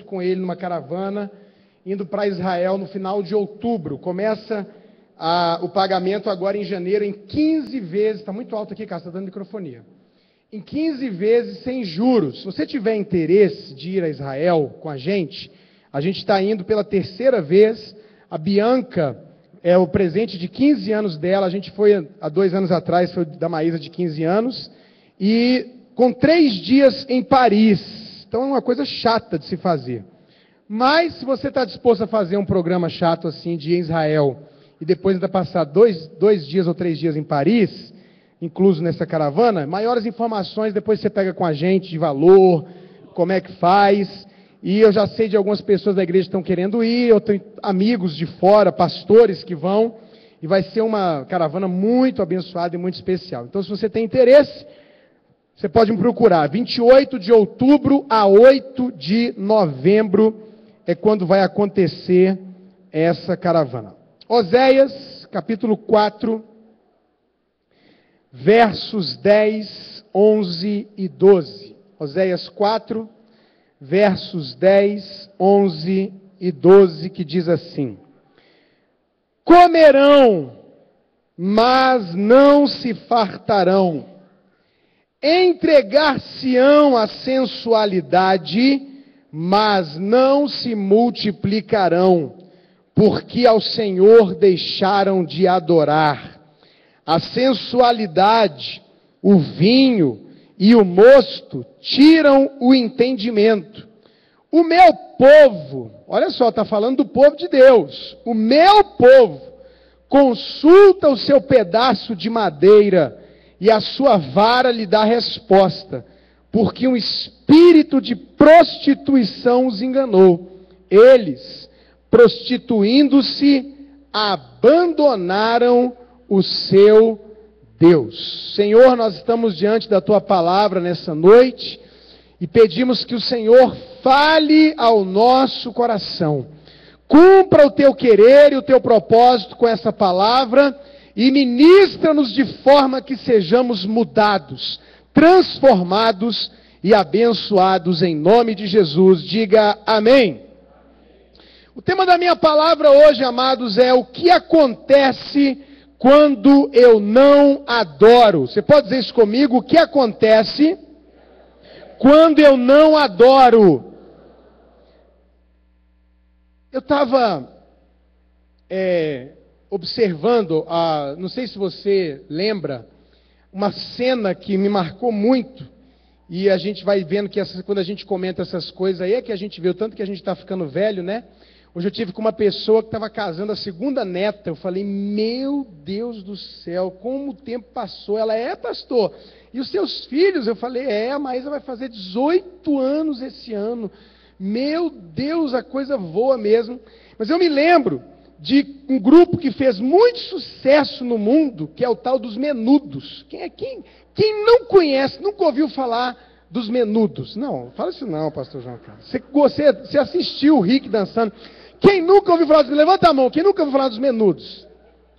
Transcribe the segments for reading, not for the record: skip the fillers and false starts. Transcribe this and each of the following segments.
com ele numa caravana, indo para Israel no final de outubro. Começa o pagamento agora em janeiro, em 15 vezes, está muito alto aqui, cara, está dando microfonia, em 15 vezes sem juros. Se você tiver interesse de ir a Israel com a gente está indo pela terceira vez. A Bianca é o presente de 15 anos dela, a gente foi há 2 anos atrás, foi da Maísa de 15 anos, e com 3 dias em Paris. Então é uma coisa chata de se fazer. Mas se você está disposto a fazer um programa chato assim, de ir em Israel, e depois ainda passar 2 dias ou 3 dias em Paris, incluso nessa caravana, maiores informações depois você pega com a gente, de valor, como é que faz. E eu já sei de algumas pessoas da igreja que estão querendo ir, eu tenho amigos de fora, pastores que vão, e vai ser uma caravana muito abençoada e muito especial. Então, se você tem interesse, você pode me procurar. 28 de outubro a 8 de novembro é quando vai acontecer essa caravana. Oséias, capítulo 4, versos 10, 11 e 12. Oséias 4, versos 10, 11 e 12, que diz assim: comerão, mas não se fartarão, entregar-se-ão à sensualidade, mas não se multiplicarão, porque ao Senhor deixaram de adorar. A sensualidade, o vinho e o mosto tiram o entendimento. O meu povo, olha só, está falando do povo de Deus, o meu povo consulta o seu pedaço de madeira, e a sua vara lhe dá resposta, porque um espírito de prostituição os enganou. Eles, prostituindo-se, abandonaram o seu Deus. Senhor, nós estamos diante da Tua palavra nessa noite, e pedimos que o Senhor fale ao nosso coração. Cumpra o Teu querer e o Teu propósito com essa palavra, e ministra-nos de forma que sejamos mudados, transformados e abençoados em nome de Jesus. Diga amém. O tema da minha palavra hoje, amados, é o que acontece quando eu não adoro. Você pode dizer isso comigo? O que acontece quando eu não adoro? Eu estava observando, não sei se você lembra, uma cena que me marcou muito, e a gente vai vendo que quando a gente comenta essas coisas aí, é que a gente vê o tanto que a gente está ficando velho, né? Hoje eu tive com uma pessoa que estava casando a segunda neta, eu falei, meu Deus do céu, como o tempo passou. Ela pastor, e os seus filhos? Eu falei, a Maísa vai fazer 18 anos esse ano, meu Deus, a coisa voa mesmo. Mas eu me lembro de um grupo que fez muito sucesso no mundo, que é o tal dos Menudos. Quem não conhece, nunca ouviu falar dos Menudos? Não, fala isso não, pastor João Carlos. Você assistiu o Rick dançando. Quem nunca ouviu falar dos Menudos? Levanta a mão, quem nunca ouviu falar dos Menudos?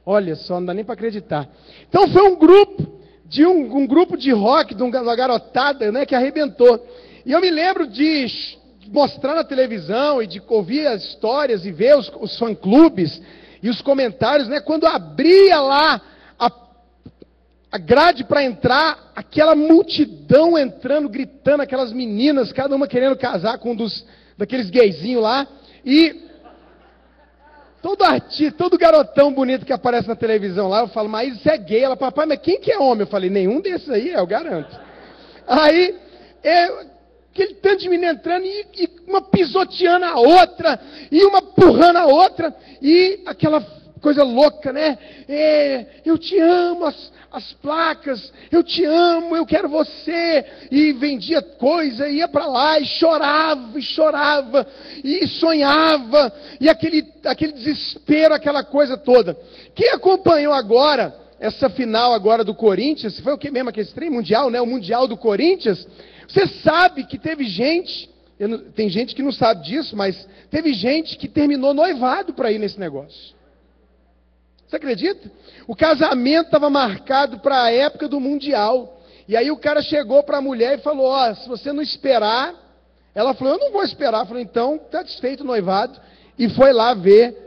Olha só, não dá nem para acreditar. Então foi um grupo de rock, de uma garotada, né, que arrebentou. E eu me lembro de mostrar na televisão e de ouvir as histórias e ver os fã-clubes e os comentários, né? Quando abria lá a grade para entrar, aquela multidão entrando, gritando, aquelas meninas, cada uma querendo casar com daqueles gayzinhos lá, e todo artista, todo garotão bonito que aparece na televisão lá, eu falo, mas isso é gay? Ela, papai, mas quem que é homem? Eu falei, nenhum desses aí, eu garanto. Aí, aquele tanto de menina entrando, e uma pisoteando a outra, e uma empurrando a outra, e aquela coisa louca, né? Eu te amo, as placas, eu te amo, eu quero você, e vendia coisa, ia para lá, e chorava, e sonhava, e aquele desespero, aquela coisa toda. Quem acompanhou agora, essa final agora do Corinthians, foi o que mesmo, aquele trem mundial, né? O Mundial do Corinthians. Você sabe que teve gente, tem gente que não sabe disso, mas teve gente que terminou noivado para ir nesse negócio. Você acredita? O casamento estava marcado para a época do Mundial. E aí o cara chegou para a mulher e falou, se você não esperar, Ela falou, eu não vou esperar. Falou, então, está desfeito o noivado. E foi lá ver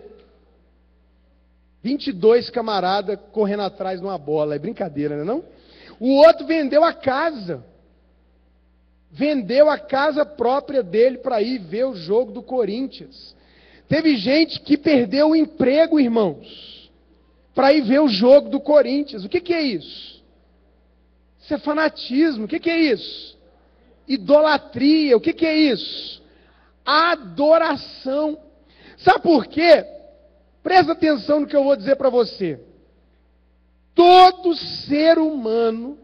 22 camaradas correndo atrás de uma bola. É brincadeira, não é não? O outro vendeu a casa. Vendeu a casa própria dele para ir ver o jogo do Corinthians. Teve gente que perdeu o emprego, irmãos, para ir ver o jogo do Corinthians. O que é isso? Isso é fanatismo. O que é isso? Idolatria. O que é isso? Adoração. Sabe por quê? Presta atenção no que eu vou dizer para você. Todo ser humano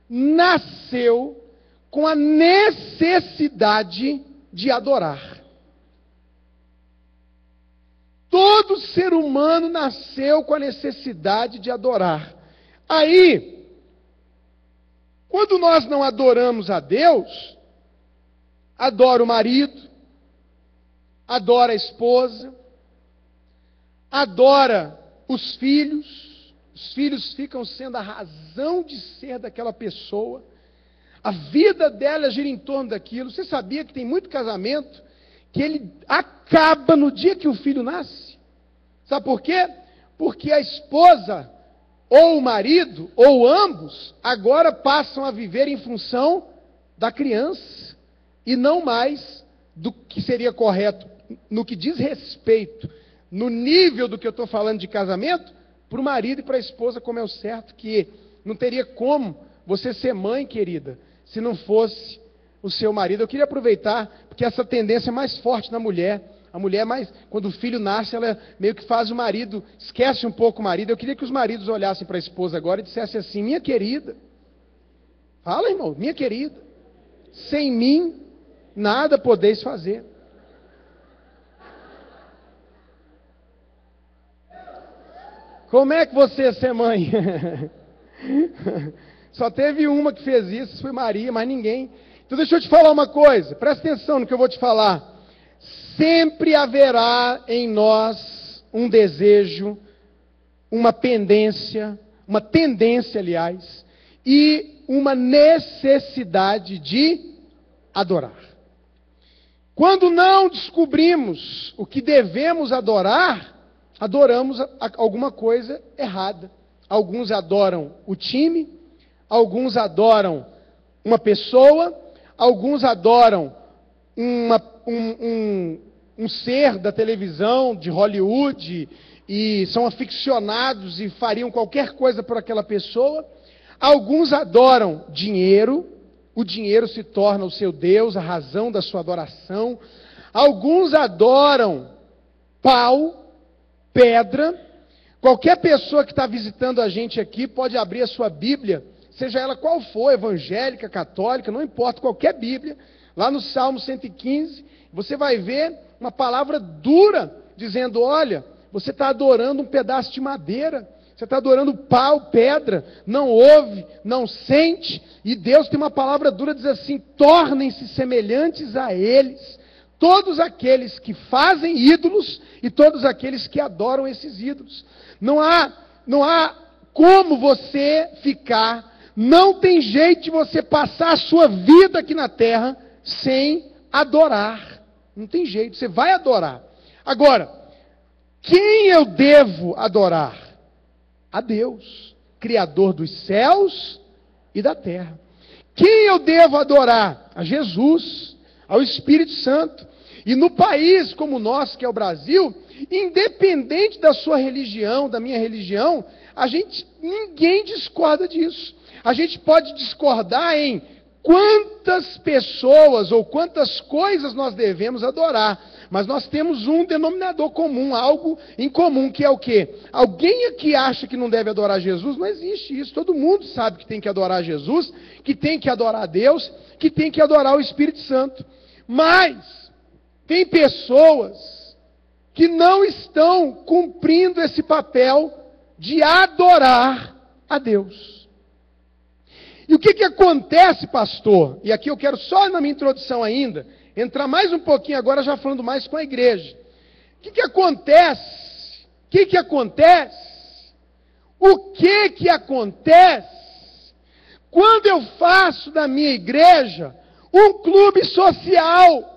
nasceu com a necessidade de adorar. Todo ser humano nasceu com a necessidade de adorar. Aí, quando nós não adoramos a Deus, adora o marido, adora a esposa, adora os filhos ficam sendo a razão de ser daquela pessoa, a vida dela gira em torno daquilo. Você sabia que tem muito casamento que ele acaba no dia que o filho nasce? Sabe por quê? Porque a esposa, ou o marido, ou ambos, agora passam a viver em função da criança, e não mais do que seria correto, no que diz respeito, no nível do que eu estou falando de casamento, para o marido e para a esposa, como é o certo, que não teria como você ser mãe, querida, se não fosse o seu marido. Eu queria aproveitar, porque essa tendência é mais forte na mulher. A mulher, quando o filho nasce, ela meio que faz o marido, esquece um pouco o marido. Eu queria que os maridos olhassem para a esposa agora e dissessem assim, minha querida, fala, irmão, minha querida, sem mim, nada podeis fazer. Como é que você é ser mãe? Só teve uma que fez isso, foi Maria, mas ninguém. Então deixa eu te falar uma coisa, presta atenção no que eu vou te falar. Sempre haverá em nós um desejo, uma tendência, aliás, e uma necessidade de adorar. Quando não descobrimos o que devemos adorar, adoramos alguma coisa errada. Alguns adoram o time, alguns adoram uma pessoa, alguns adoram um ser da televisão, de Hollywood, e são aficionados e fariam qualquer coisa por aquela pessoa. Alguns adoram dinheiro, o dinheiro se torna o seu Deus, a razão da sua adoração. Alguns adoram pau, pedra. Qualquer pessoa que está visitando a gente aqui pode abrir a sua Bíblia, seja ela qual for, evangélica, católica, não importa, qualquer Bíblia, lá no Salmo 115, você vai ver uma palavra dura, dizendo, olha, você está adorando um pedaço de madeira, você está adorando pau, pedra, não ouve, não sente, e Deus tem uma palavra dura, diz assim, tornem-se semelhantes a eles, todos aqueles que fazem ídolos, e todos aqueles que adoram esses ídolos. Não há como você ficar, não tem jeito de você passar a sua vida aqui na terra sem adorar. Não tem jeito, você vai adorar. Agora, quem eu devo adorar? A Deus, Criador dos céus e da terra. Quem eu devo adorar? A Jesus, ao Espírito Santo. E no país como o nosso, que é o Brasil, independente da sua religião, da minha religião, ninguém discorda disso. A gente pode discordar em quantas pessoas ou quantas coisas nós devemos adorar, mas nós temos um denominador comum, algo em comum, que é o quê? Alguém aqui acha que não deve adorar Jesus? Não existe isso. Todo mundo sabe que tem que adorar Jesus, que tem que adorar Deus, que tem que adorar o Espírito Santo. Mas tem pessoas que não estão cumprindo esse papel de adorar a Deus. E o que acontece, pastor? E aqui eu quero só na minha introdução ainda, entrar mais um pouquinho agora, já falando mais com a igreja. O que acontece? O que acontece? O que acontece quando eu faço da minha igreja um clube social,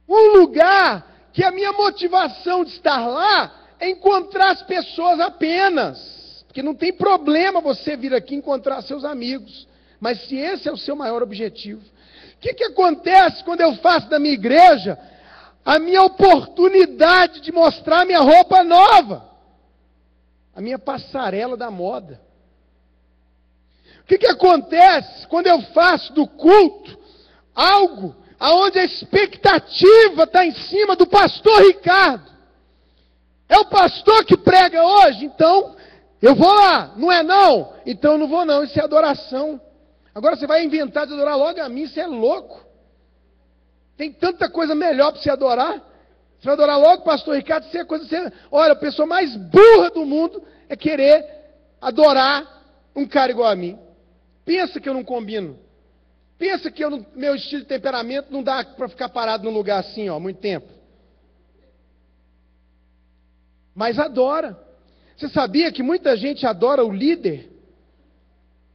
um lugar que a minha motivação de estar lá é encontrar as pessoas apenas, porque não tem problema você vir aqui encontrar seus amigos, mas se esse é o seu maior objetivo, o que acontece quando eu faço da minha igreja a minha oportunidade de mostrar minha roupa nova, a minha passarela da moda? O que acontece quando eu faço do culto algo aonde a expectativa está em cima do pastor Ricardo? É o pastor que prega hoje, então eu vou lá. Não é não? Então eu não vou não, isso é adoração. Agora você vai inventar de adorar logo a mim, você é louco. Tem tanta coisa melhor para você adorar. Você vai adorar logo o pastor Ricardo, você é coisa... Olha, a pessoa mais burra do mundo é querer adorar um cara igual a mim. Pensa que eu não combino. Pensa que meu estilo de temperamento não dá para ficar parado num lugar assim, muito tempo. Mas adora. Você sabia que muita gente adora o líder?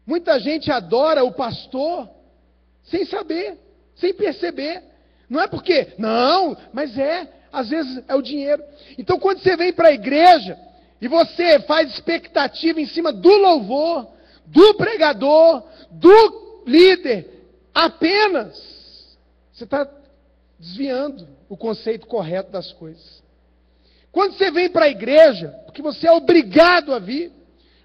Muita gente adora o pastor sem saber, sem perceber. Não é porque, não, mas às vezes é o dinheiro. Então quando você vem para a igreja e você faz expectativa em cima do louvor, do pregador, do líder, apenas, você está desviando o conceito correto das coisas. Quando você vem para a igreja, porque você é obrigado a vir,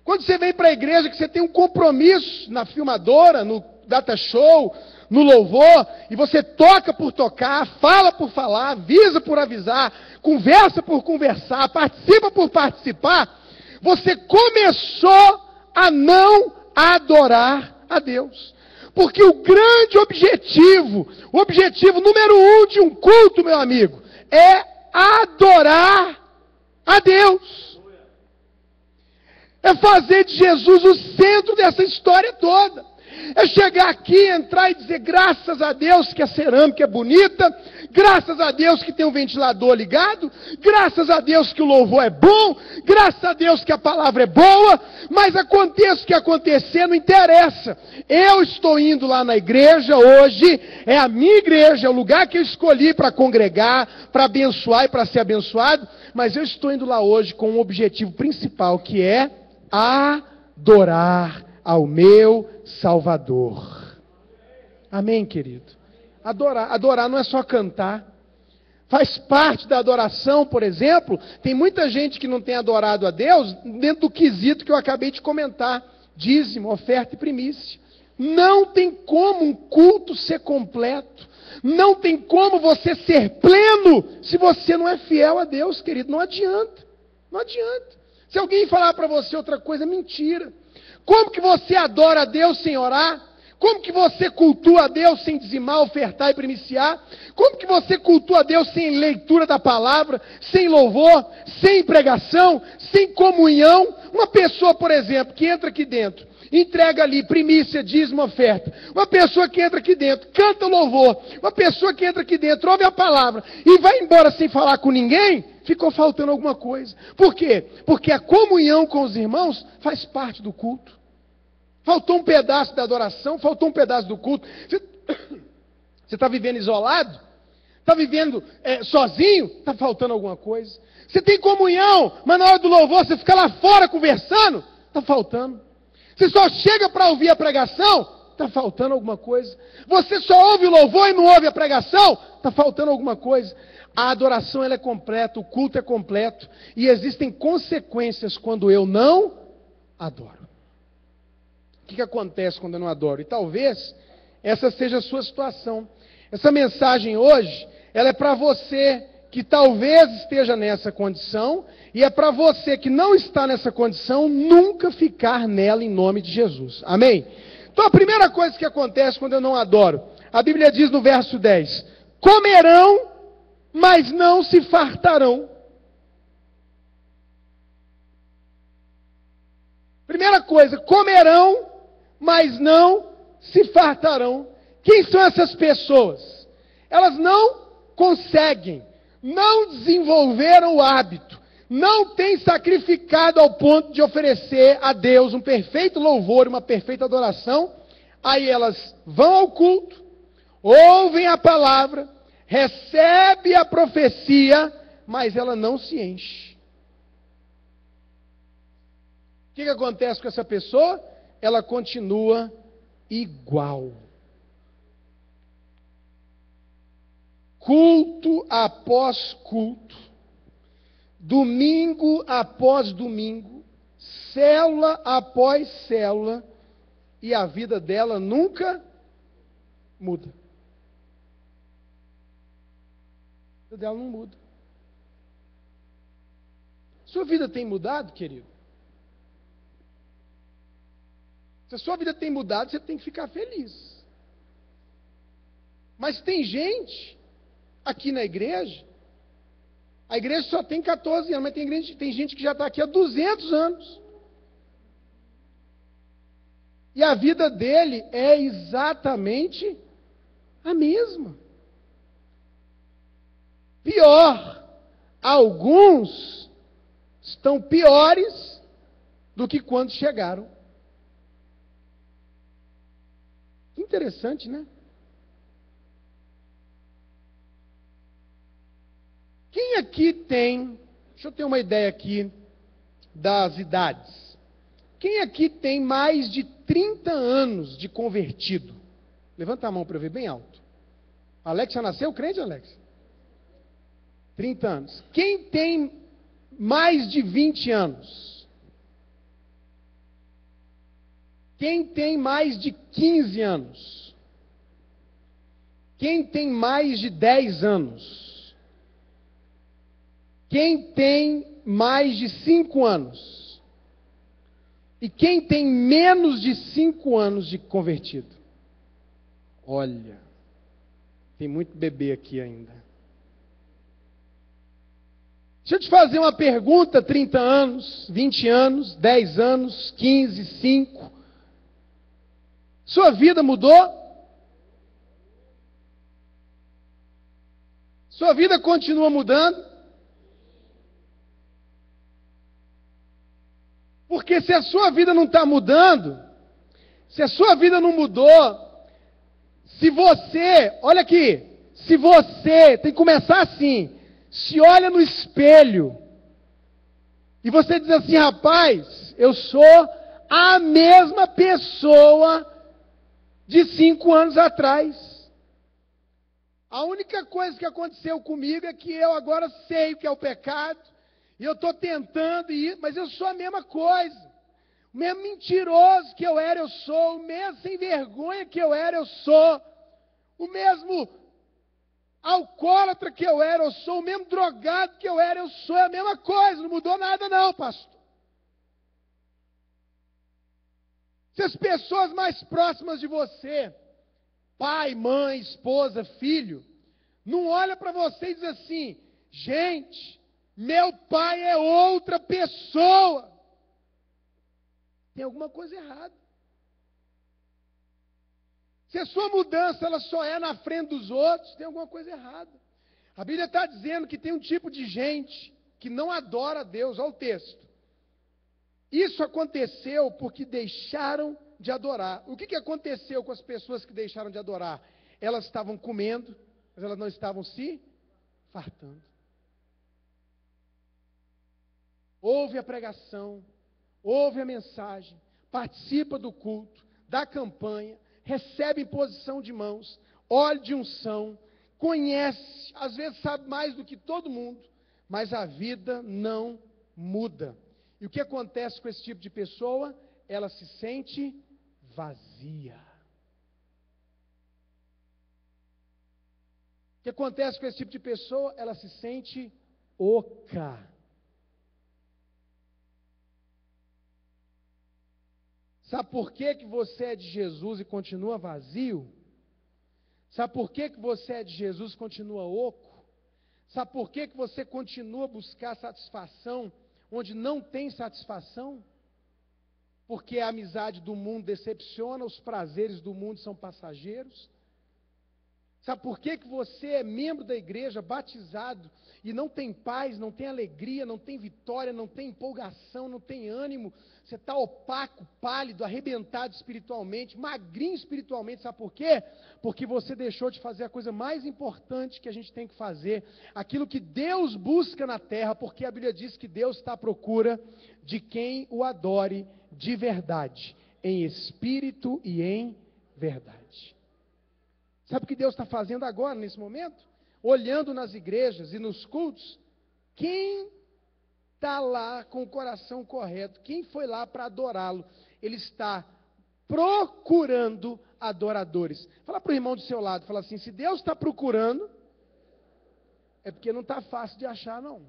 quando você vem para a igreja que você tem um compromisso na filmadora, no data show, no louvor, e você toca por tocar, fala por falar, avisa por avisar, conversa por conversar, participa por participar, você começou a não adorar a Deus. Porque o grande objetivo, o objetivo número 1 de um culto, meu amigo, é adorar a Deus. É fazer de Jesus o centro dessa história toda. É chegar aqui, entrar e dizer graças a Deus que a cerâmica é bonita, graças a Deus que tem um ventilador ligado, graças a Deus que o louvor é bom, graças a Deus que a palavra é boa, mas aconteça o que acontecer, não interessa. Eu estou indo lá na igreja hoje, é a minha igreja, é o lugar que eu escolhi para congregar, para abençoar e para ser abençoado, mas eu estou indo lá hoje com um objetivo principal, que é adorar ao meu Salvador. Amém, querido? Adorar não é só cantar. Faz parte da adoração, por exemplo, tem muita gente que não tem adorado a Deus dentro do quesito que eu acabei de comentar: dízimo, oferta e primícia. Não tem como um culto ser completo. Não tem como você ser pleno se você não é fiel a Deus, querido. Não adianta. Não adianta. Se alguém falar para você outra coisa, é mentira. Como que você adora a Deus sem orar? Como que você cultua a Deus sem dizimar, ofertar e primiciar? Como que você cultua a Deus sem leitura da palavra, sem louvor, sem pregação, sem comunhão? Uma pessoa, por exemplo, que entra aqui dentro, entrega ali primícia, dízimo, oferta. Uma pessoa que entra aqui dentro, canta o louvor. Uma pessoa que entra aqui dentro, ouve a palavra e vai embora sem falar com ninguém, ficou faltando alguma coisa. Por quê? Porque a comunhão com os irmãos faz parte do culto. Faltou um pedaço da adoração, faltou um pedaço do culto. Você está vivendo isolado? Está vivendo sozinho? Está faltando alguma coisa. Você tem comunhão, mas na hora do louvor você fica lá fora conversando? Está faltando. Você só chega para ouvir a pregação? Está faltando alguma coisa. Você só ouve o louvor e não ouve a pregação? Está faltando alguma coisa. A adoração ela é completa, o culto é completo. E existem consequências quando eu não adoro. O que acontece quando eu não adoro? E talvez essa seja a sua situação. Essa mensagem hoje, ela é para você que talvez esteja nessa condição, e é para você que não está nessa condição, nunca ficar nela em nome de Jesus. Amém? Então a primeira coisa que acontece quando eu não adoro, a Bíblia diz no verso 10, comerão, mas não se fartarão. Primeira coisa, comerão, mas não se fartarão. Quem são essas pessoas? Elas não conseguem, não desenvolveram o hábito, não têm sacrificado ao ponto de oferecer a Deus um perfeito louvor, uma perfeita adoração, Aí elas vão ao culto, ouvem a palavra, recebem a profecia, mas ela não se enche. O que acontece com essa pessoa? Ela continua igual. Culto após culto, domingo após domingo, célula após célula, e a vida dela nunca muda. A vida dela não muda. Sua vida tem mudado, querido? Se a sua vida tem mudado, você tem que ficar feliz. Mas tem gente aqui na igreja, a igreja só tem 14 anos, mas tem gente que já está aqui há 200 anos. E a vida dele é exatamente a mesma. Pior, alguns estão piores do que quando chegaram. Interessante, né? Quem aqui tem, deixa eu ter uma ideia aqui das idades. Quem aqui tem mais de 30 anos de convertido? Levanta a mão para eu ver bem alto. Alex já nasceu crente, Alex? 30 anos. Quem tem mais de 20 anos? Quem tem mais de 15 anos? Quem tem mais de 10 anos? Quem tem mais de 5 anos? E quem tem menos de 5 anos de convertido? Olha, tem muito bebê aqui ainda. Deixa eu te fazer uma pergunta: 30 anos, 20 anos, 10 anos, 15, 5. Sua vida mudou? Sua vida continua mudando? Porque se a sua vida não está mudando, se a sua vida não mudou, se você, olha aqui, se você, tem que começar assim, se olha no espelho, e você diz assim: rapaz, eu sou a mesma pessoa de 5 anos atrás. A única coisa que aconteceu comigo é que eu agora sei o que é o pecado, e eu estou tentando ir, mas eu sou a mesma coisa. O mesmo mentiroso que eu era, eu sou. O mesmo sem vergonha que eu era, eu sou. O mesmo alcoólatra que eu era, eu sou. O mesmo drogado que eu era, eu sou. É a mesma coisa, não mudou nada não, pastor. Se as pessoas mais próximas de você, pai, mãe, esposa, filho, não olha para você e diz assim: gente, meu pai é outra pessoa. Tem alguma coisa errada. Se a sua mudança ela só é na frente dos outros, tem alguma coisa errada. A Bíblia está dizendo que tem um tipo de gente que não adora a Deus. Olha o texto. Isso aconteceu porque deixaram de adorar. O que aconteceu com as pessoas que deixaram de adorar? Elas estavam comendo, mas elas não estavam se fartando. Ouve a pregação, ouve a mensagem, participa do culto, da campanha, recebe imposição de mãos, óleo de unção, conhece, às vezes sabe mais do que todo mundo, mas a vida não muda. E o que acontece com esse tipo de pessoa? Ela se sente vazia. O que acontece com esse tipo de pessoa? Ela se sente oca. Sabe por que você é de Jesus e continua vazio? Sabe por que você é de Jesus e continua oco? Sabe por que você continua a buscar satisfação onde não tem satisfação? Porque a amizade do mundo decepciona, os prazeres do mundo são passageiros. Sabe por que que você é membro da igreja, batizado, e não tem paz, não tem alegria, não tem vitória, não tem empolgação, não tem ânimo? Você está opaco, pálido, arrebentado espiritualmente, magrinho espiritualmente. Sabe por quê? Porque você deixou de fazer a coisa mais importante que a gente tem que fazer, aquilo que Deus busca na terra, porque a Bíblia diz que Deus está à procura de quem o adore de verdade, em espírito e em verdade. Sabe o que Deus está fazendo agora, nesse momento? Olhando nas igrejas e nos cultos, quem está lá com o coração correto, quem foi lá para adorá-lo, ele está procurando adoradores. Fala para o irmão do seu lado, fala assim, se Deus está procurando, é porque não está fácil de achar não.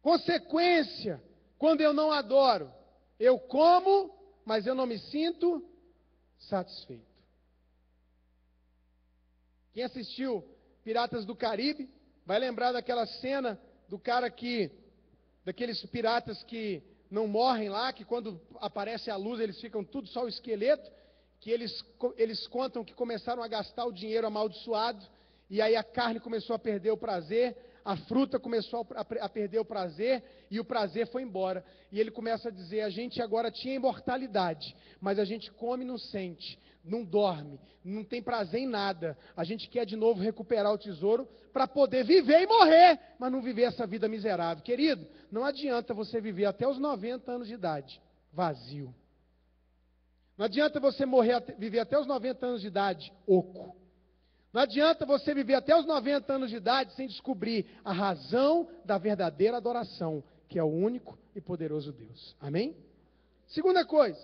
Consequência, quando eu não adoro, eu como, mas eu não me sinto satisfeito. Quem assistiu Piratas do Caribe, vai lembrar daquela cena do cara daqueles piratas que não morrem lá, que quando aparece a luz eles ficam tudo só o esqueleto, que eles contam que começaram a gastar o dinheiro amaldiçoado, e aí a carne começou a perder o prazer, a fruta começou a perder o prazer, e o prazer foi embora. E ele começa a dizer, a gente agora tinha imortalidade, mas a gente come e não sente, não dorme, não tem prazer em nada. A gente quer de novo recuperar o tesouro para poder viver e morrer, mas não viver essa vida miserável. Querido, não adianta você viver até os 90 anos de idade vazio. Não adianta você viver até os 90 anos de idade oco. Não adianta você viver até os 90 anos de idade sem descobrir a razão da verdadeira adoração, que é o único e poderoso Deus. Amém? Segunda coisa,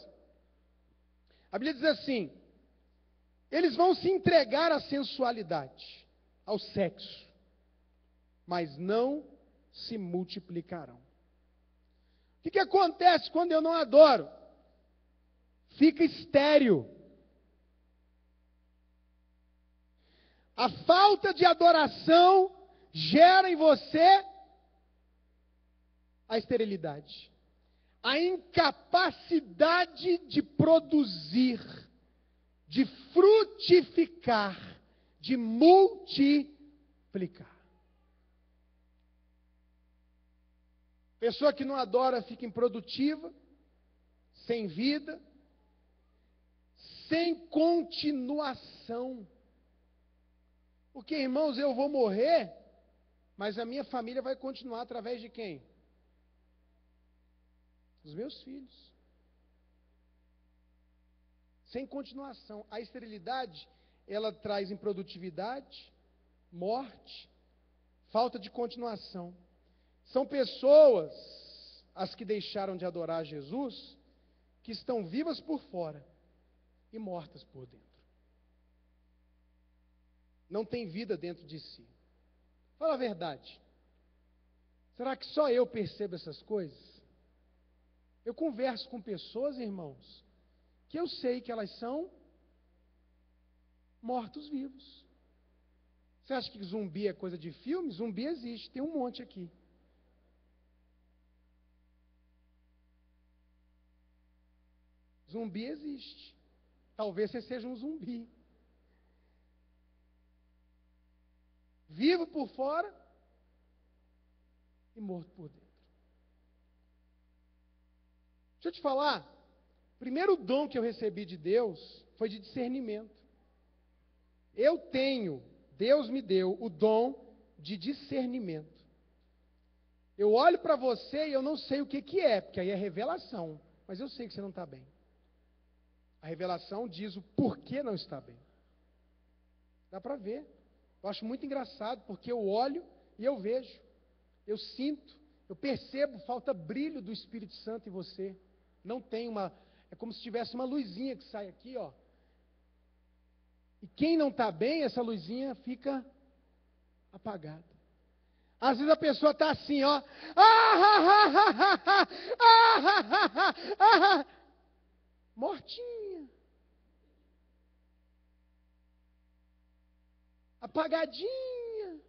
a Bíblia diz assim, eles vão se entregar à sensualidade, ao sexo, mas não se multiplicarão. O que acontece quando eu não adoro? Fica estéril. A falta de adoração gera em você a esterilidade, a incapacidade de produzir, de frutificar, de multiplicar. Pessoa que não adora fica improdutiva, sem vida, sem continuação. Porque, irmãos, eu vou morrer, mas a minha família vai continuar através de quem? Dos meus filhos. Sem continuação. A esterilidade, ela traz improdutividade, morte, falta de continuação. São pessoas, as que deixaram de adorar Jesus, que estão vivas por fora e mortas por dentro. Não tem vida dentro de si. Fala a verdade. Será que só eu percebo essas coisas? Eu converso com pessoas, irmãos, que eu sei que elas são mortos-vivos. Você acha que zumbi é coisa de filme? Zumbi existe, tem um monte aqui. Zumbi existe. Talvez você seja um zumbi. Vivo por fora e morto por dentro. Deixa eu te falar, o primeiro dom que eu recebi de Deus foi de discernimento. Deus me deu o dom de discernimento. Eu olho para você e eu não sei o que é, porque aí é revelação, mas eu sei que você não está bem. A revelação diz o porquê não está bem. Dá para ver. Eu acho muito engraçado, porque eu olho e eu vejo, eu sinto, eu percebo, falta brilho do Espírito Santo em você. Não tem é como se tivesse uma luzinha que sai aqui, ó. E quem não está bem, essa luzinha fica apagada. Às vezes a pessoa está assim, ó. Mortinha. Apagadinha.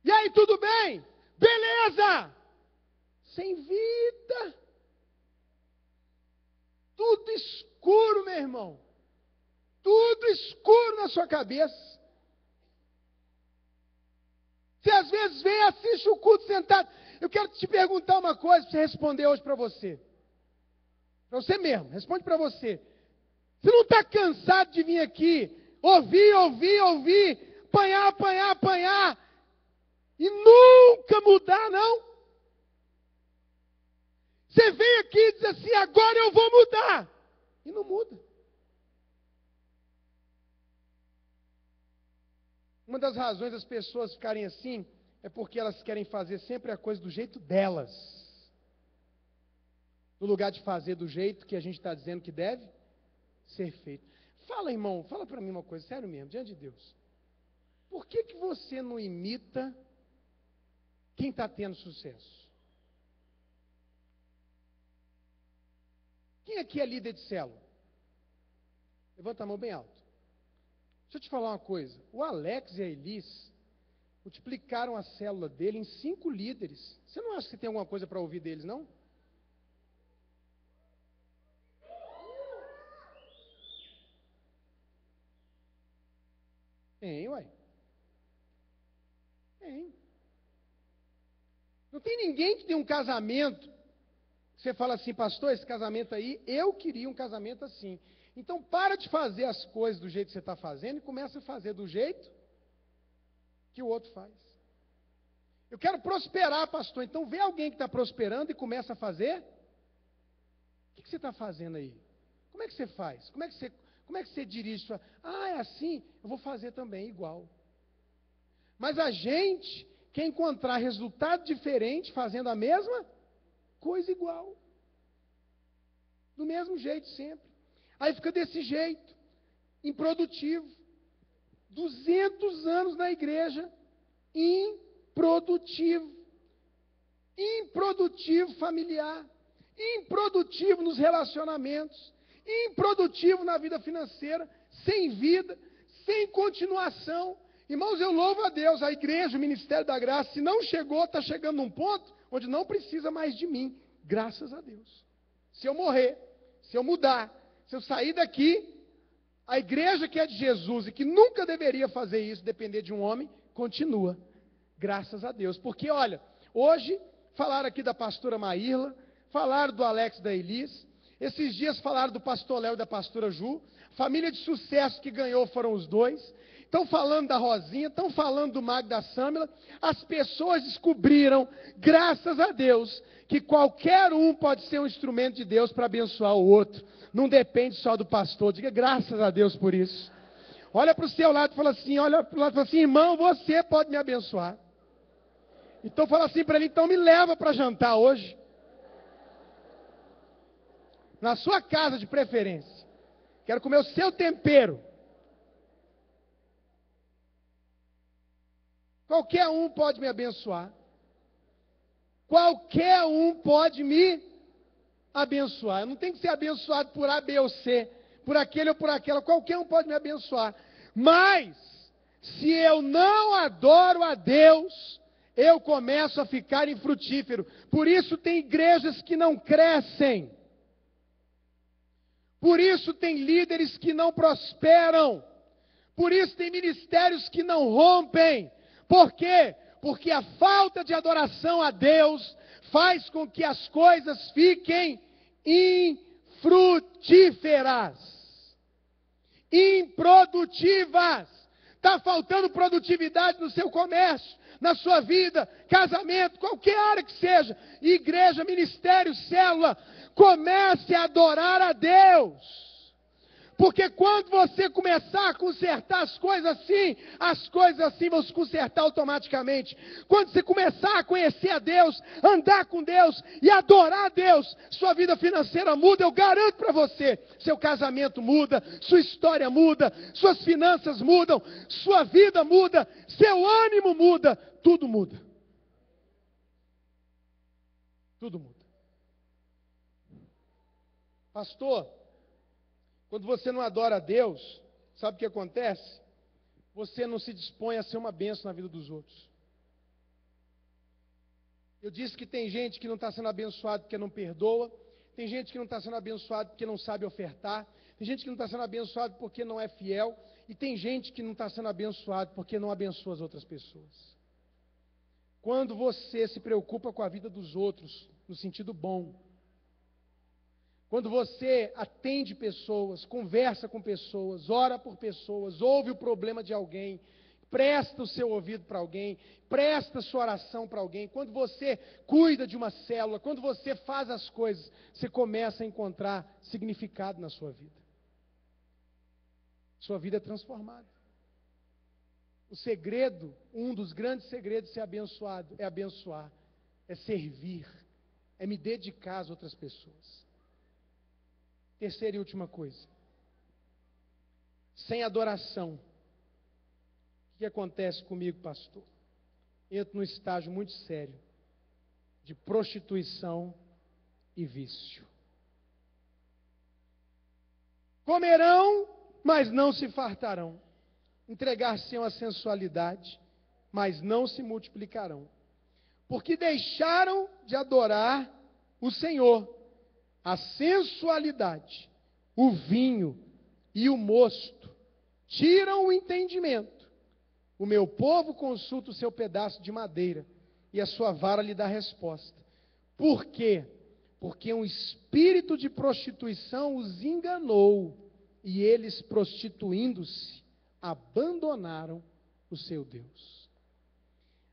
E aí, tudo bem? Beleza! sem vida. Tudo escuro, meu irmão. Tudo escuro na sua cabeça. Você às vezes vem e assiste o culto sentado. Eu quero te perguntar uma coisa para você responder hoje para você. Para você mesmo, responde para você. Você não está cansado de vir aqui, ouvir, apanhar, e nunca mudar, não? Você vem aqui e diz assim, agora eu vou mudar. E não muda. Uma das razões das pessoas ficarem assim é porque elas querem fazer sempre a coisa do jeito delas. No lugar de fazer do jeito que a gente está dizendo que deve ser feito. Fala, irmão, fala para mim uma coisa, sério mesmo, diante de Deus. Por que você não imita quem está tendo sucesso? Quem aqui é líder de célula? Levanta a mão bem alto. Deixa eu te falar uma coisa. O Alex e a Elis multiplicaram a célula dele em 5 líderes. Você não acha que tem alguma coisa para ouvir deles, não? Tem, ué. Tem. Não tem ninguém que tem um casamento que você fala assim, pastor, esse casamento aí, eu queria um casamento assim. Então, para de fazer as coisas do jeito que você está fazendo e começa a fazer do jeito que o outro faz. Eu quero prosperar, pastor. Então, vê alguém que está prosperando e começa a fazer. O que você está fazendo aí? Como é que você faz? Como é que você dirige? É assim? Eu vou fazer também igual. Mas a gente quer encontrar resultado diferente fazendo a mesma coisa igual. Do mesmo jeito sempre. Aí fica desse jeito, improdutivo. 200 anos na igreja, improdutivo. Improdutivo familiar, improdutivo nos relacionamentos, improdutivo na vida financeira, sem vida, sem continuação. Irmãos, eu louvo a Deus, a igreja, o ministério da graça, se não chegou, está chegando num ponto onde não precisa mais de mim, graças a Deus. Se eu morrer, se eu mudar, se eu sair daqui, a igreja que é de Jesus e que nunca deveria fazer isso, depender de um homem, continua. Graças a Deus. Porque, olha, hoje falaram aqui da pastora Maírla, falaram do Alex e da Elis, esses dias falaram do pastor Léo e da pastora Ju, família de sucesso que ganhou foram os dois, estão falando da Rosinha, estão falando do Mago da Sâmila, as pessoas descobriram, graças a Deus, que qualquer um pode ser um instrumento de Deus para abençoar o outro, não depende só do pastor, diga graças a Deus por isso. Olha para o seu lado e fala assim, irmão, você pode me abençoar. Então fala assim para ele, então me leva para jantar hoje. Na sua casa de preferência. Quero comer o seu tempero. Qualquer um pode me abençoar. Qualquer um pode me abençoar. Eu não tenho que ser abençoado por A, B ou C, por aquele ou por aquela. Qualquer um pode me abençoar. Mas, se eu não adoro a Deus, eu começo a ficar infrutífero. Por isso tem igrejas que não crescem. Por isso tem líderes que não prosperam. Por isso tem ministérios que não rompem. Por quê? Porque a falta de adoração a Deus faz com que as coisas fiquem infrutíferas, improdutivas. Está faltando produtividade no seu comércio, na sua vida, casamento, qualquer área que seja, igreja, ministério, célula, comece a adorar a Deus. Porque quando você começar a consertar as coisas assim vão se consertar automaticamente. Quando você começar a conhecer a Deus, andar com Deus e adorar a Deus, sua vida financeira muda, eu garanto para você. Seu casamento muda, sua história muda, suas finanças mudam, sua vida muda, seu ânimo muda, tudo muda. Tudo muda. Pastor, quando você não adora a Deus, sabe o que acontece? Você não se dispõe a ser uma bênção na vida dos outros. Eu disse que tem gente que não está sendo abençoado porque não perdoa, tem gente que não está sendo abençoado porque não sabe ofertar, tem gente que não está sendo abençoado porque não é fiel, e tem gente que não está sendo abençoado porque não abençoa as outras pessoas. Quando você se preocupa com a vida dos outros, no sentido bom, quando você atende pessoas, conversa com pessoas, ora por pessoas, ouve o problema de alguém, presta o seu ouvido para alguém, presta a sua oração para alguém, quando você cuida de uma célula, quando você faz as coisas, você começa a encontrar significado na sua vida. Sua vida é transformada. O segredo, um dos grandes segredos de ser abençoado, é abençoar, é servir, é me dedicar às outras pessoas. Terceira e última coisa. Sem adoração, o que acontece comigo, pastor? Entro num estágio muito sério de prostituição e vício. Comerão, mas não se fartarão. Entregar-se-ão à sensualidade, mas não se multiplicarão. Porque deixaram de adorar o Senhor. A sensualidade, o vinho e o mosto tiram o entendimento. O meu povo consulta o seu pedaço de madeira, e a sua vara lhe dá resposta. Por quê? Porque um espírito de prostituição os enganou, e eles, prostituindo-se, abandonaram o seu Deus.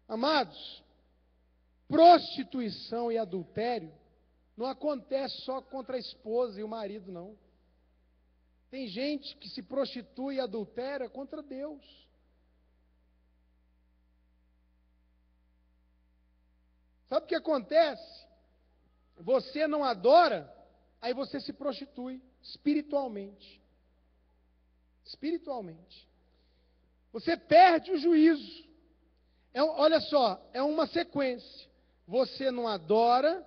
Amados, prostituição e adultério não acontece só contra a esposa e o marido, não. Tem gente que se prostitui e adultera contra Deus. Sabe o que acontece? Você não adora, aí você se prostitui espiritualmente. Espiritualmente. Você perde o juízo. Olha só, é uma sequência. Você não adora,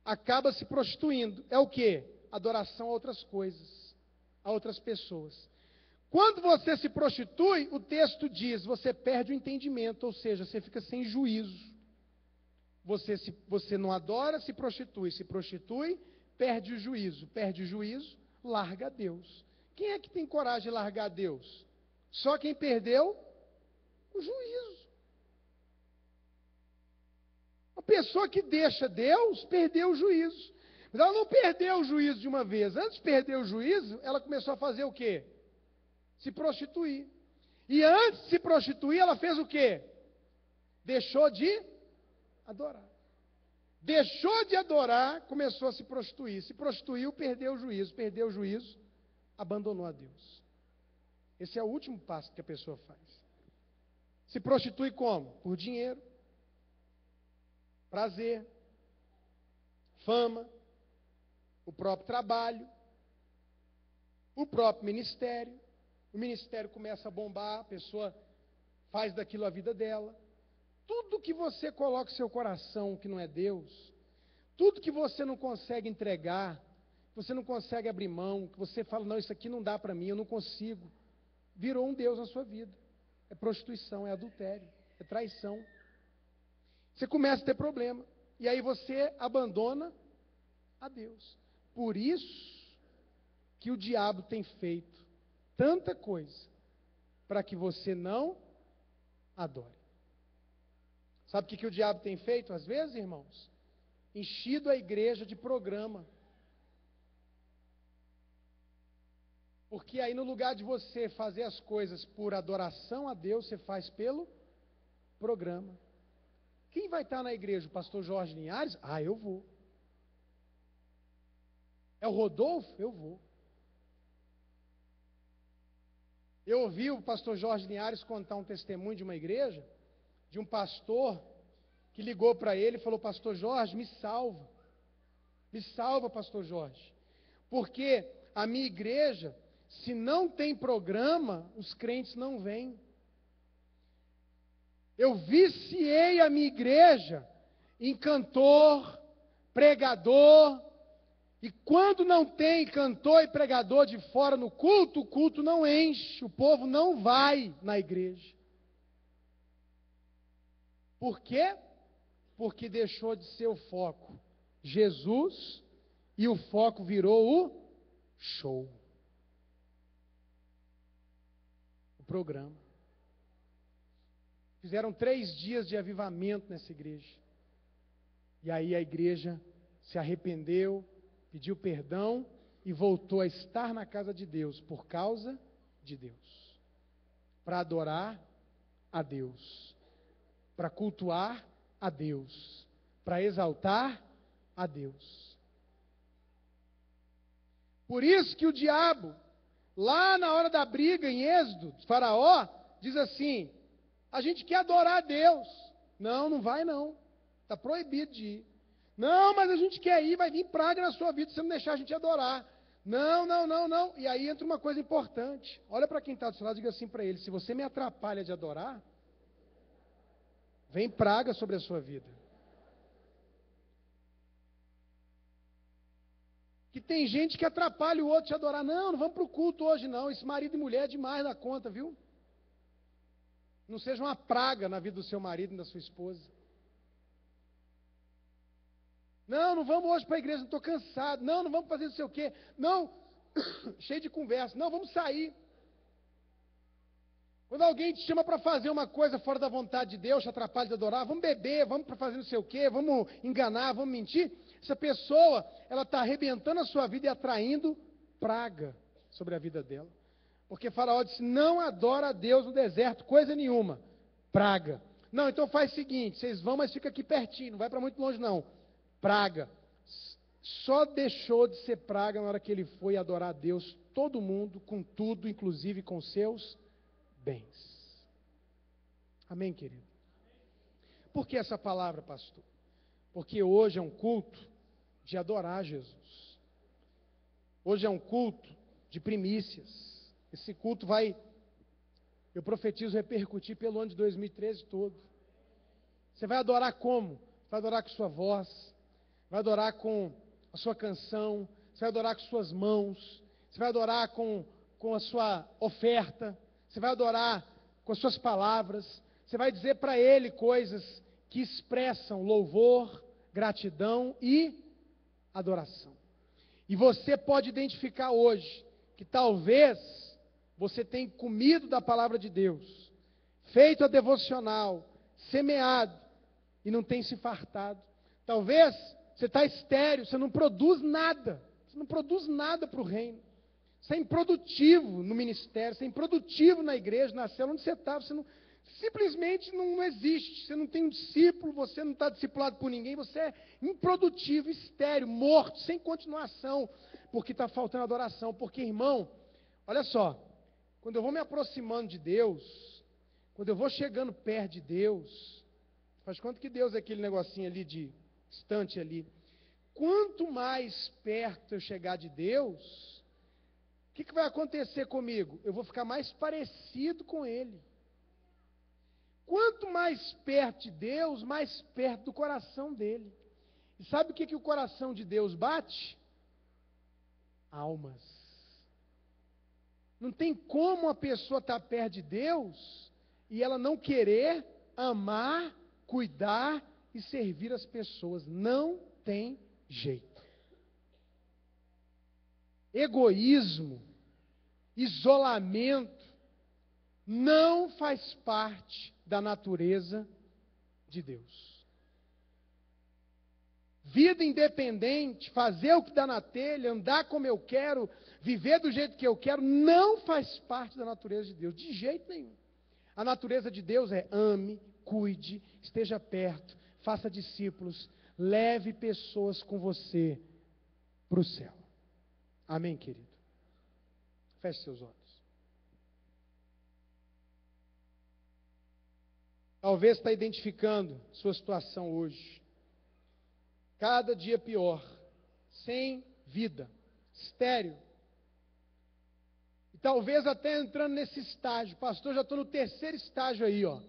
acaba se prostituindo. É o quê? Adoração a outras coisas, a outras pessoas. Quando você se prostitui, o texto diz, você perde o entendimento, ou seja, você fica sem juízo. Você não adora, se prostitui, perde o juízo, larga a Deus. Quem é que tem coragem de largar a Deus? Só quem perdeu o juízo. A pessoa que deixa Deus, perdeu o juízo. Mas ela não perdeu o juízo de uma vez. Antes de perder o juízo, ela começou a fazer o quê? Se prostituir. E antes de se prostituir, ela fez o quê? Deixou de adorar. Deixou de adorar, começou a se prostituir. Se prostituiu, perdeu o juízo, abandonou a Deus. Esse é o último passo que a pessoa faz. Se prostitui como? Por dinheiro, prazer, fama, o próprio trabalho, o próprio ministério. O ministério começa a bombar, a pessoa faz daquilo a vida dela. Tudo que você coloca em seu coração que não é Deus, tudo que você não consegue entregar, que você não consegue abrir mão, que você fala, não, isso aqui não dá para mim, eu não consigo, virou um Deus na sua vida. É prostituição, é adultério, é traição. Você começa a ter problema. E aí você abandona a Deus. Por isso que o diabo tem feito tanta coisa para que você não adore. Sabe o que o diabo tem feito às vezes, irmãos? Enchido a igreja de programa. Porque aí no lugar de você fazer as coisas por adoração a Deus, você faz pelo programa. Quem vai estar na igreja? O pastor Jorge Linhares? Ah, eu vou. É o Rodolfo? Eu vou. Eu ouvi o pastor Jorge Linhares contar um testemunho de uma igreja, de um pastor que ligou para ele e falou, pastor Jorge, me salva. Me salva, pastor Jorge. Porque a minha igreja, se não tem programa, os crentes não vêm. Eu viciei a minha igreja em cantor, pregador, e quando não tem cantor e pregador de fora no culto, o culto não enche, o povo não vai na igreja. Por quê? Porque deixou de ser o foco Jesus e o foco virou o show. O programa. Fizeram 3 dias de avivamento nessa igreja. E aí a igreja se arrependeu, pediu perdão e voltou a estar na casa de Deus por causa de Deus. Para adorar a Deus. Para cultuar a Deus. Para exaltar a Deus. Por isso que o diabo, lá na hora da briga em Êxodo, Faraó, diz assim: a gente quer adorar a Deus. Não, não vai não. Está proibido de ir. Não, mas a gente quer ir, vai vir praga na sua vida se você não deixar a gente adorar. Não, não, não, não. E aí entra uma coisa importante. Olha para quem está do seu lado e diga assim para ele: se você me atrapalha de adorar, vem praga sobre a sua vida. Que tem gente que atrapalha o outro de adorar. Não, não vamos para o culto hoje não. Esse marido e mulher é demais na conta, viu? Não seja uma praga na vida do seu marido e da sua esposa. Não, não vamos hoje para a igreja, não estou cansado. Não, não vamos fazer não sei o quê. Não, cheio de conversa. Não, vamos sair. Quando alguém te chama para fazer uma coisa fora da vontade de Deus, te atrapalha de adorar, vamos beber, vamos para fazer não sei o quê, vamos enganar, vamos mentir. Essa pessoa, ela está arrebentando a sua vida e atraindo praga sobre a vida dela. Porque Faraó disse: não adora a Deus no deserto, coisa nenhuma. Praga. Não, então faz o seguinte: vocês vão, mas fica aqui pertinho, não vai para muito longe não. Praga. Só deixou de ser praga na hora que ele foi adorar a Deus, todo mundo, com tudo, inclusive com seus bens. Amém, querido? Por que essa palavra, pastor? Porque hoje é um culto de adorar Jesus. Hoje é um culto de primícias. Esse culto vai, eu profetizo, repercutir pelo ano de 2013 todo. Você vai adorar como? Vai adorar com sua voz, vai adorar com a sua canção, você vai adorar com suas mãos, você vai adorar com a sua oferta, você vai adorar com as suas palavras, você vai dizer para Ele coisas que expressam louvor, gratidão e adoração. E você pode identificar hoje que talvez você tenha comido da palavra de Deus, feito a devocional, semeado e não tem se fartado. Talvez você está estéril, você não produz nada. Você não produz nada para o reino. Você é improdutivo no ministério, você é improdutivo na igreja, na célula, onde você está. Você não, simplesmente não existe. Você não tem um discípulo, você não está discipulado por ninguém. Você é improdutivo, estéril, morto, sem continuação. Porque está faltando adoração. Porque, irmão, olha só. Quando eu vou me aproximando de Deus, quando eu vou chegando perto de Deus, faz conta que Deus é aquele negocinho ali de distante ali. Quanto mais perto eu chegar de Deus, o que vai acontecer comigo? Eu vou ficar mais parecido com Ele. Quanto mais perto de Deus, mais perto do coração dele. E sabe o que o coração de Deus bate? Almas. Não tem como a pessoa estar perto de Deus e ela não querer amar, cuidar e servir as pessoas. Não tem jeito. Egoísmo, isolamento, não faz parte da natureza de Deus. Vida independente, fazer o que dá na telha, andar como eu quero, viver do jeito que eu quero, não faz parte da natureza de Deus, de jeito nenhum. A natureza de Deus é ame, cuide, esteja perto, faça discípulos, leve pessoas com você para o céu. Amém, querido? Feche seus olhos. Talvez está identificando sua situação hoje. Cada dia pior, sem vida, estéril. E talvez até entrando nesse estágio, pastor, já estou no terceiro estágio aí, ó.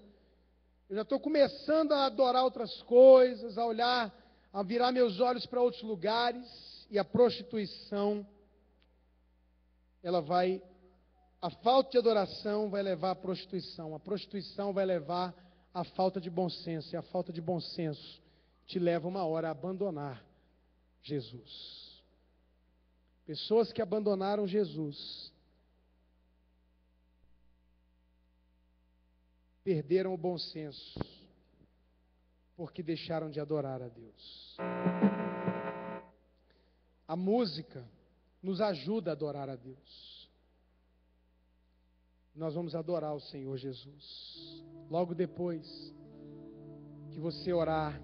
Eu já estou começando a adorar outras coisas, a olhar, a virar meus olhos para outros lugares, e a prostituição, a falta de adoração vai levar à prostituição, a prostituição vai levar à falta de bom senso, e a falta de bom senso te leva uma hora a abandonar Jesus. Pessoas que abandonaram Jesus perderam o bom senso, porque deixaram de adorar a Deus. A música nos ajuda a adorar a Deus. Nós vamos adorar o Senhor Jesus. Logo depois que você orar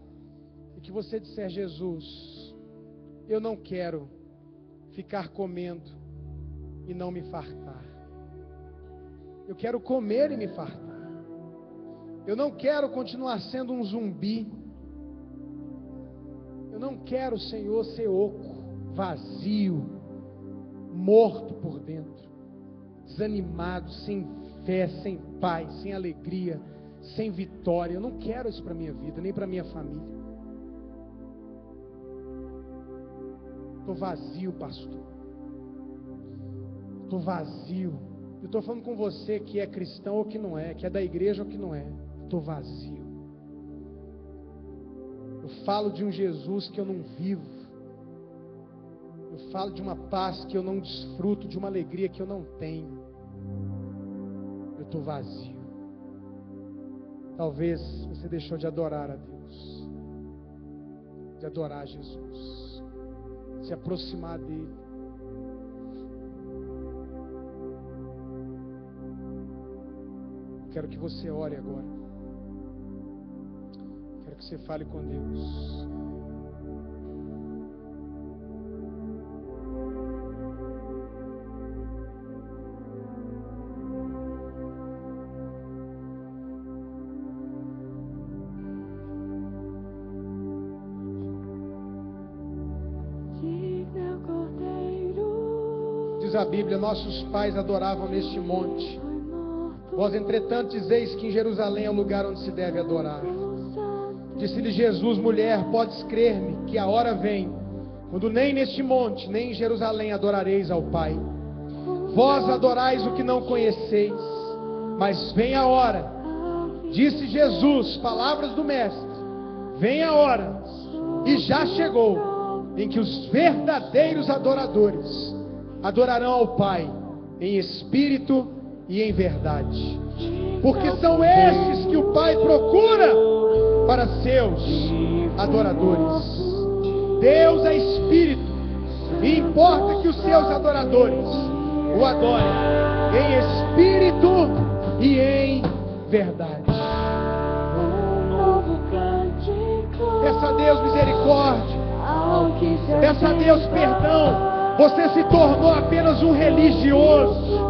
e que você disser: Jesus, eu não quero ficar comendo e não me fartar. Eu quero comer e me fartar. Eu não quero continuar sendo um zumbi. Eu não quero, Senhor, ser oco, vazio, morto por dentro, desanimado, sem fé, sem paz, sem alegria, sem vitória. Eu não quero isso para a minha vida, nem para a minha família. Estou vazio, pastor. Estou vazio. Eu estou falando com você que é cristão ou que não é, que é da igreja ou que não é. Estou vazio. Eu falo de um Jesus que eu não vivo. Eu falo de uma paz que eu não desfruto, de uma alegria que eu não tenho. Eu estou vazio. Talvez você deixou de adorar a Deus, de adorar Jesus, se aproximar dEle. Quero que você ore agora. Quero que você fale com Deus. Diz a Bíblia: nossos pais adoravam neste monte. Vós, entretanto, dizeis que em Jerusalém é o lugar onde se deve adorar. Disse-lhe Jesus: mulher, podes crer-me que a hora vem, quando nem neste monte, nem em Jerusalém adorareis ao Pai. Vós adorais o que não conheceis, mas vem a hora, disse Jesus, palavras do Mestre, vem a hora, e já chegou, em que os verdadeiros adoradores adorarão ao Pai em espírito e em verdade, porque são estes que o Pai procura para seus adoradores. Deus é espírito, e importa que os seus adoradores o adorem em espírito e em verdade. Peça a Deus misericórdia, peça a Deus perdão. Você se tornou apenas um religioso,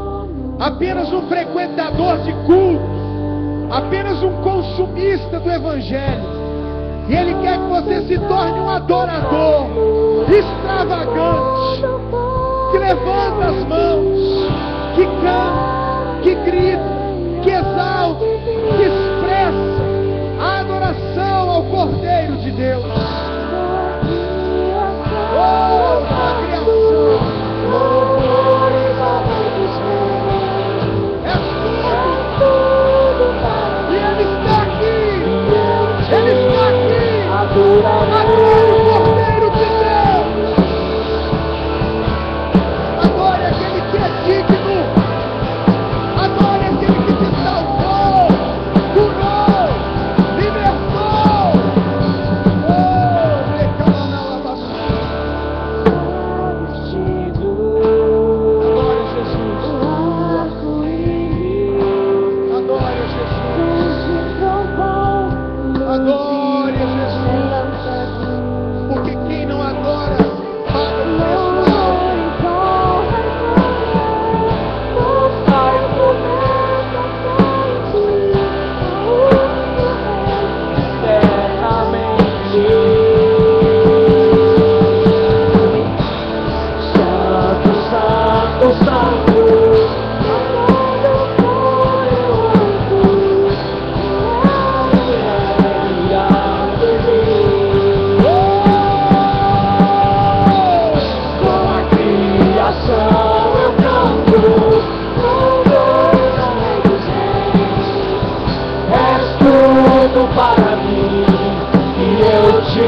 apenas um frequentador de culto, apenas um consumista do Evangelho. E Ele quer que você se torne um adorador extravagante, que levanta as mãos, que canta, que grita, que exalta, que expressa a adoração ao Cordeiro de Deus. Oh, a criação! Adore o Cordeiro de Deus. Adore aquele que é digno. Adore aquele que te salvou, curou, libertou. Oh, adore Jesus. Adore Jesus. Adore Jesus. Porque quem não adora, paga o preço alto. Santo, Santo. Para mim, e eu te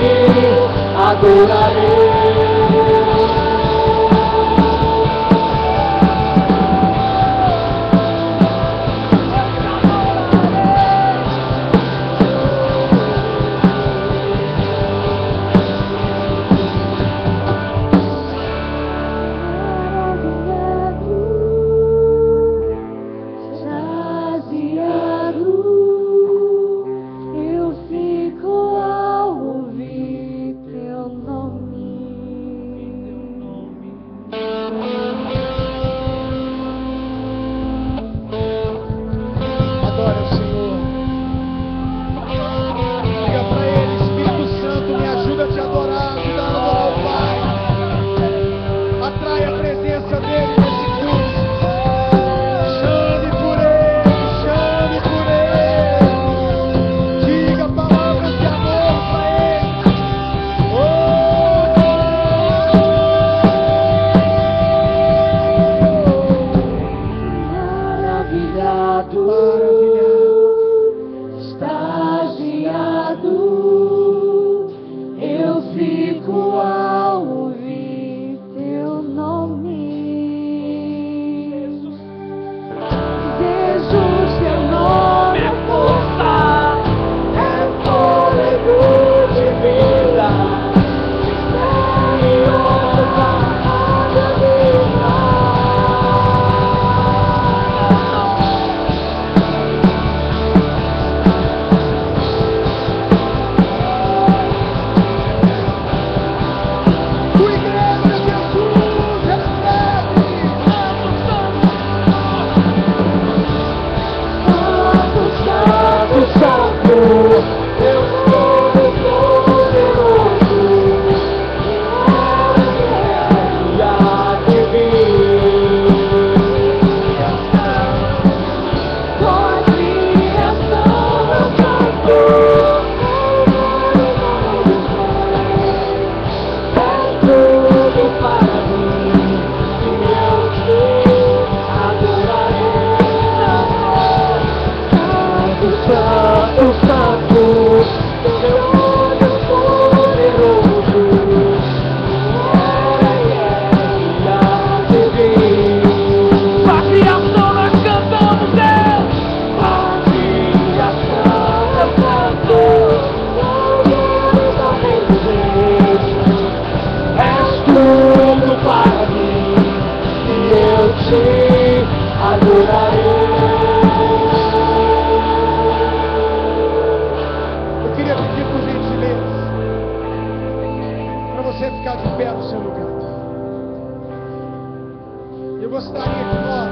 Eu gostaria que nós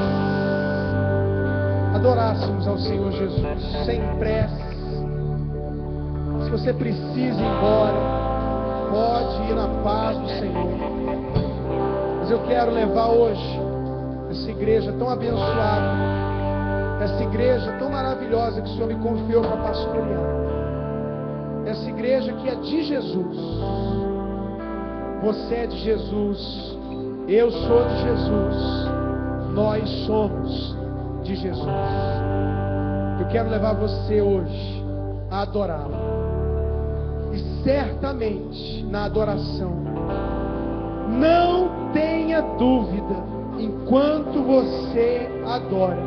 adorássemos ao Senhor Jesus, sem pressa. Se você precisa ir embora, pode ir na paz do Senhor. Mas eu quero levar hoje essa igreja tão abençoada, essa igreja tão maravilhosa que o Senhor me confiou para pastorear. Essa igreja que é de Jesus. Você é de Jesus. Eu sou de Jesus. Nós somos de Jesus. Eu quero levar você hoje a adorá-lo. E certamente na adoração, não tenha dúvida, enquanto você adora,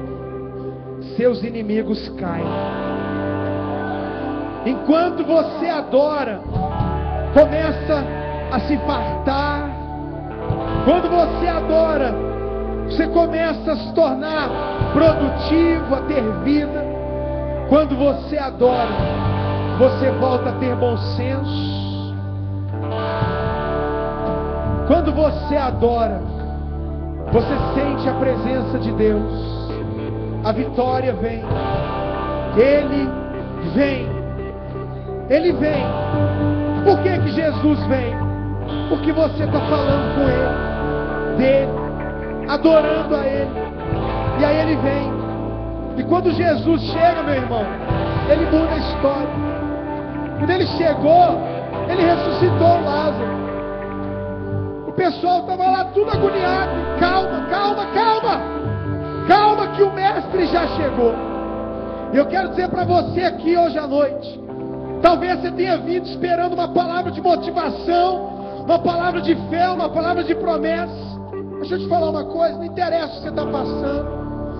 seus inimigos caem. Enquanto você adora, começa a se fartar. Quando você adora, você começa a se tornar produtivo, a ter vida. Quando você adora, você volta a ter bom senso. Quando você adora, você sente a presença de Deus. A vitória vem. Ele vem. Ele vem. Por que que Jesus vem? Porque você está falando com Ele, dele, adorando a Ele. E aí Ele vem. E quando Jesus chega, meu irmão, Ele muda a história. Quando Ele chegou, Ele ressuscitou Lázaro. O pessoal estava lá tudo agoniado. Calma, calma, calma. Calma que o Mestre já chegou. E eu quero dizer para você aqui hoje à noite, talvez você tenha vindo esperando uma palavra de motivação, uma palavra de fé, uma palavra de promessa. Deixa eu te falar uma coisa, não interessa o que você está passando,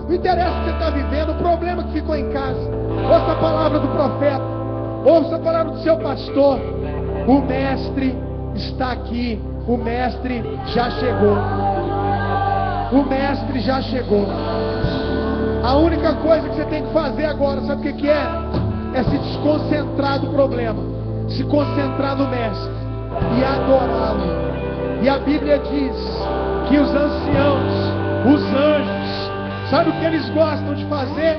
não interessa o que você está vivendo, o problema que ficou em casa. Ouça a palavra do profeta, ouça a palavra do seu pastor. O Mestre está aqui, o Mestre já chegou. O Mestre já chegou. A única coisa que você tem que fazer agora, sabe o que é? É se desconcentrar do problema, se concentrar no Mestre e adorá-lo. E a Bíblia diz que os anciãos, os anjos, sabe o que eles gostam de fazer?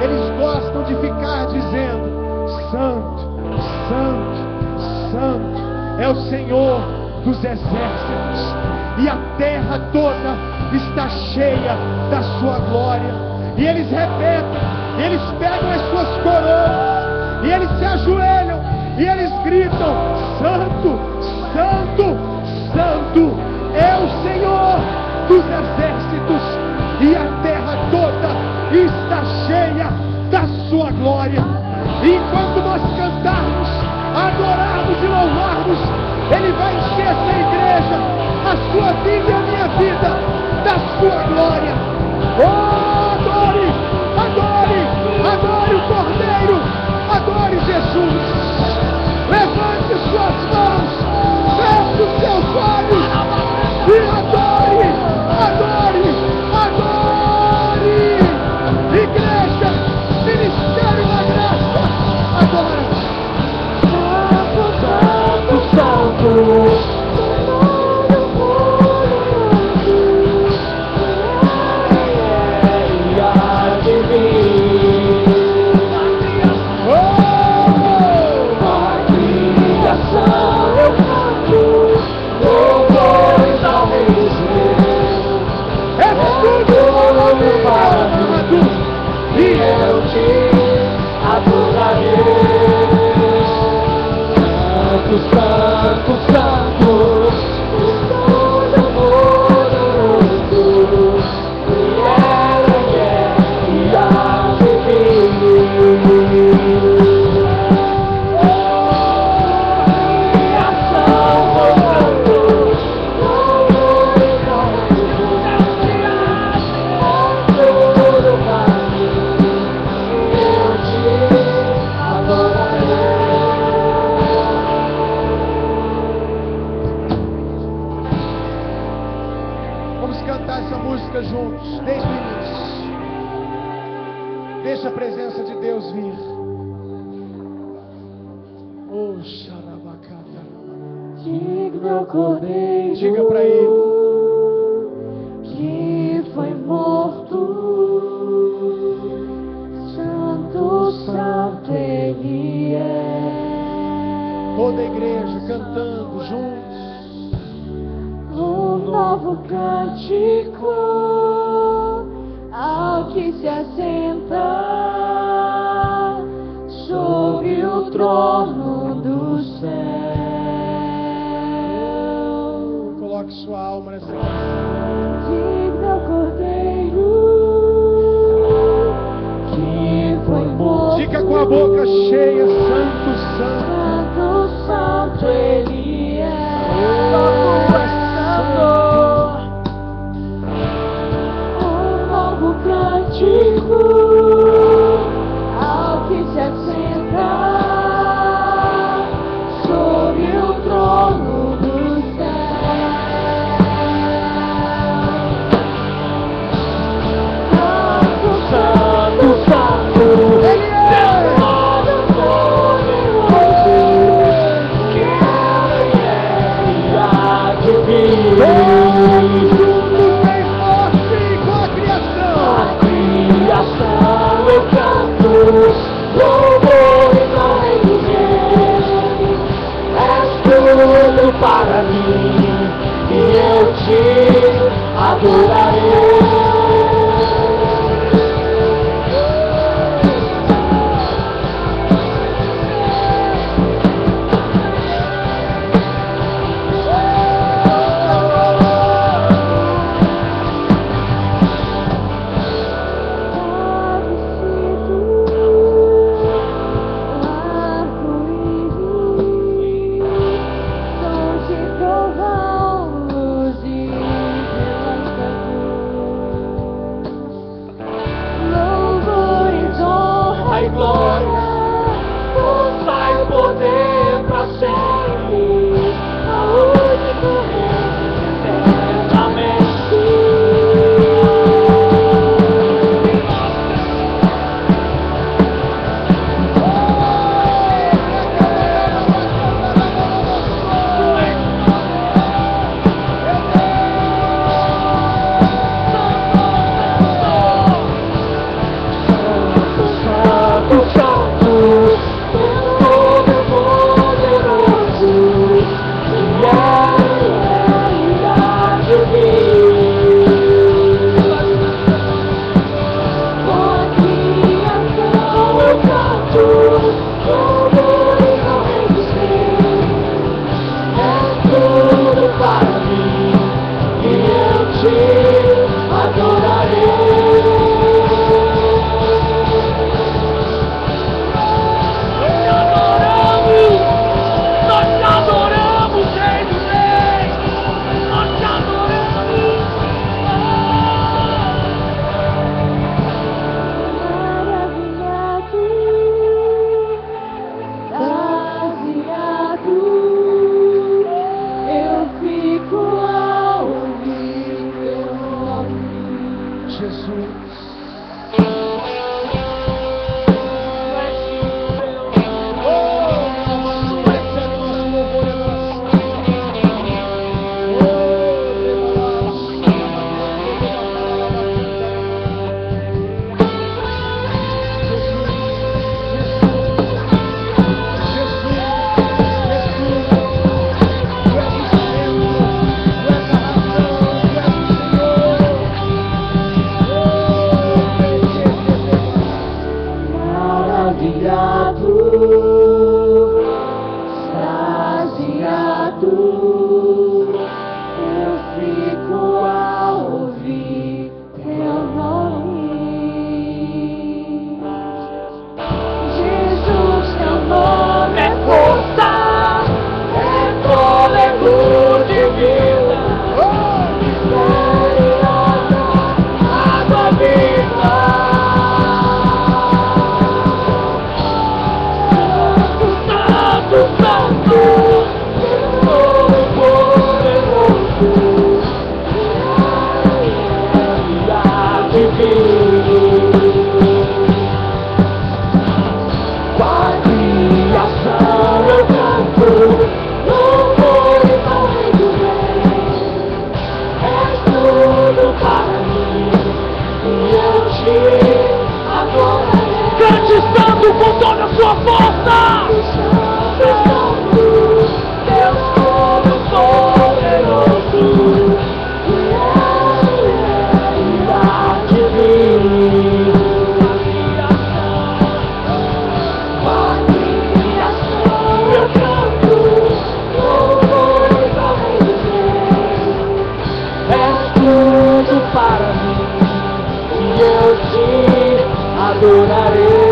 Eles gostam de ficar dizendo: Santo, Santo, Santo é o Senhor dos exércitos, e a terra toda está cheia da sua glória. E eles repetem, eles pegam as suas coroas, e eles se ajoelham, e eles gritam: Santo, Santo, Santo é o Senhor dos exércitos, e a terra toda está cheia da sua glória. E enquanto nós cantarmos, adorarmos e louvarmos, Ele vai encher essa igreja, a sua vida e a minha vida, da sua glória. Oh, adore, adore, adore o Cordeiro, adore Jesus. Levante suas mãos, feche os seus olhos e adore, adore, adore. Igreja, Ministério da Graça, adore. Santo, Santo, Santo. E eu te adorarei. Santo, Santo, Santo, Todo-Poderoso, fiel e juntos, desde o início. Deixa a presença de Deus vir. Oh, xarabacata. Diga para Ele que fico ao que se assenta sobre o trono do céu. Coloque sua alma nessa canção. Digno Cordeiro que foi morto. Diga com a boca cheia: Santo, Santo. Santo, Santo Ele é. Um novo cântico ao que se assenta sobre o trono do céu. Santo, Santo, Santo, Ele é Todo-Poderoso, que há de vir. Todos juntos bem forte com a criação. A criação eu canto, louvores ao Rei dos Reis. És tudo para mim e eu te adorarei. com toda a sua força. Deus Todo-Poderoso, para mim, e eu te adorarei.